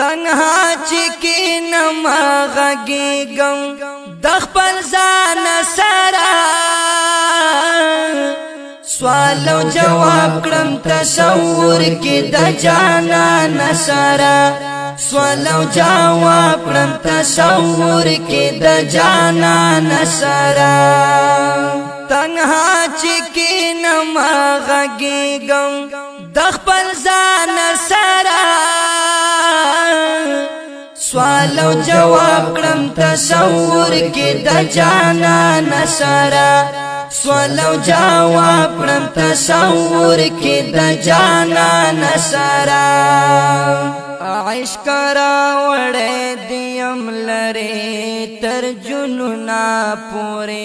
تنها چکینم غگیگم دخپل زان سرا سوال و جواب کرم تصور کی د جانان سرا سوال و جواب کرم تصور کی د جانان سرا تنها چکینم غگیگم دخپل زان سرا سوال و جواب کرم تصور کی د جانان سرا سوال و جواب کرم تصور کی د جانان سرا عشق راوڑے دیم لرے تر جنونا پورے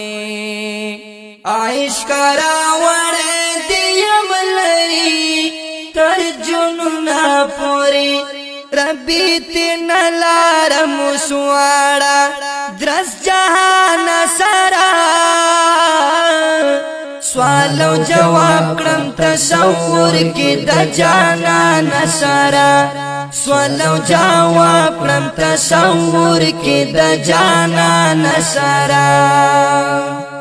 عشق راوڑے دیم لرے تر جنونا پورے ربی تین لارم سوارا درس جہان سرا سوال و جواب کرم تصور کی د جانان سرا سوال و جواب کرم تصور کی د جانان سرا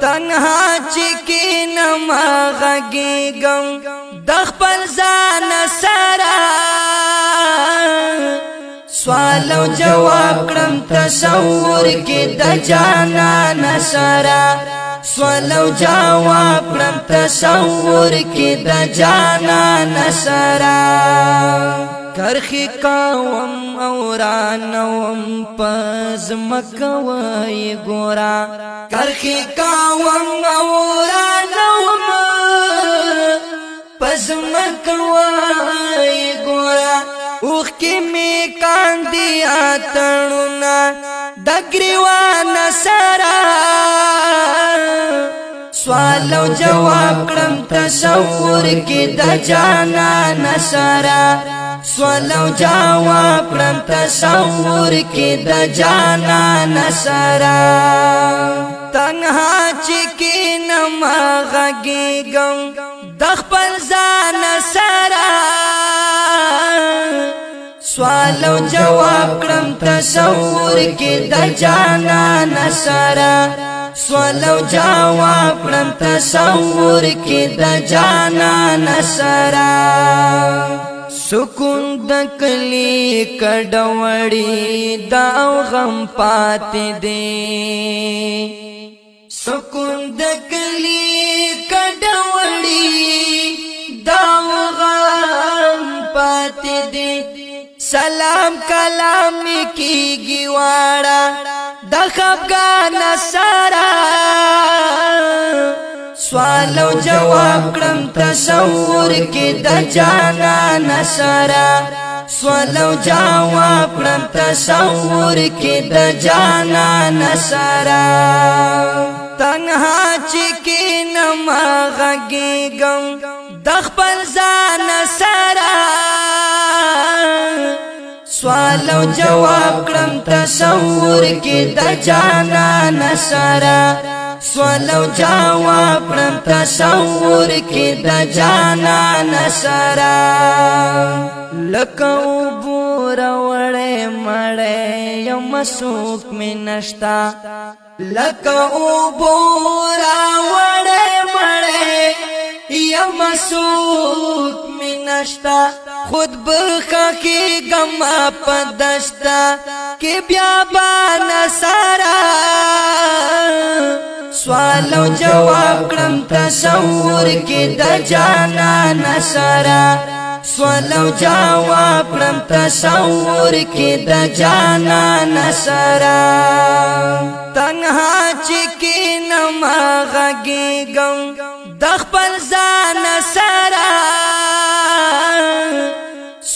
تنها چکینم غگیگم دخپل زان سرا سوال و جواب کرم تصور کی د جانان سرا سوال و جواب کرم تصور کی د جانان سرا کرخی کاوم اورانوم پزمکوی گورا کرخی کاوم اورانوم پزمکوی گورا اوخ کی می کاندی آتنونا دگریوان سرا سوال و جواب کرم تصور کی د جانان سرا سوال و جواب کرم تصور کی د جانان سرا تنها چکینم غگیگم دخپل زان سرا سوال و جواب کرم تصور کی د جانان سرا سوال و جواب کرم تصور کی د جانان سرا سکون د کلی کډوړی داو غم پاتې دی سکون د کلی کډوړی داو غم پاتې دی سلام کلام کیږي واړه د خفګان سرا سوال و جواب کرم تصور کی د جانان سرا سوال و جواب کرم تصور کی د جانان سرا تنها چکینم غگیگم دخپل زان سرا سوال و جواب کرم تصور کی د جانان سرا سوال و جواب کرم تصور کی د جانان سرا لکو بورا وڑے مڑے یم سوک میں نشتا لکو بورا وڑے مڑے یم سوک میں نشتا خود بخا کی گما پدشتا کہ بیابان سرا سوال و جواب کرم تصور کی د جانان سرا سوال و جواب کرم تصور کی د جانان سرا تنها چکینم غگیگم دخپل زان سرا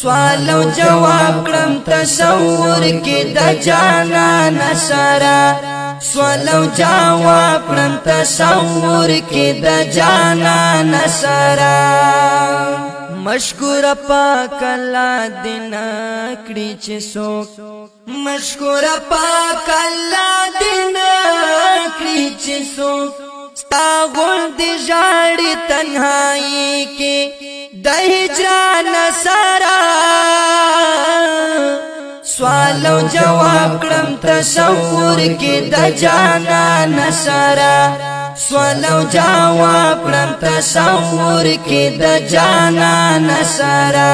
سوال و جواب کرم تصور کی د جانان سرا سوال و جواب کرم تصور کی د جانان سرا مشکور پاک اللہ دینا کڑی چه سوک مشکور پاک اللہ دینا کڑی چه سوک ستا غند جاڑی تنہائی کی د ہجران سرا سوال او جواب کړم تصور کې د جانان سره سوال او جواب کړم تصور کې د جانان سره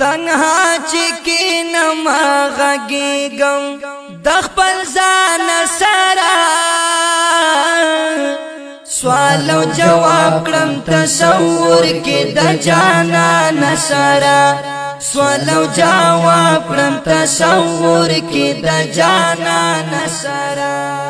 تنها چې کینم غږیږم د خپل ځان سره سوال او جواب کړم تصور کې د جانان سره سوال او جواب کړم تصور کې د جانان سره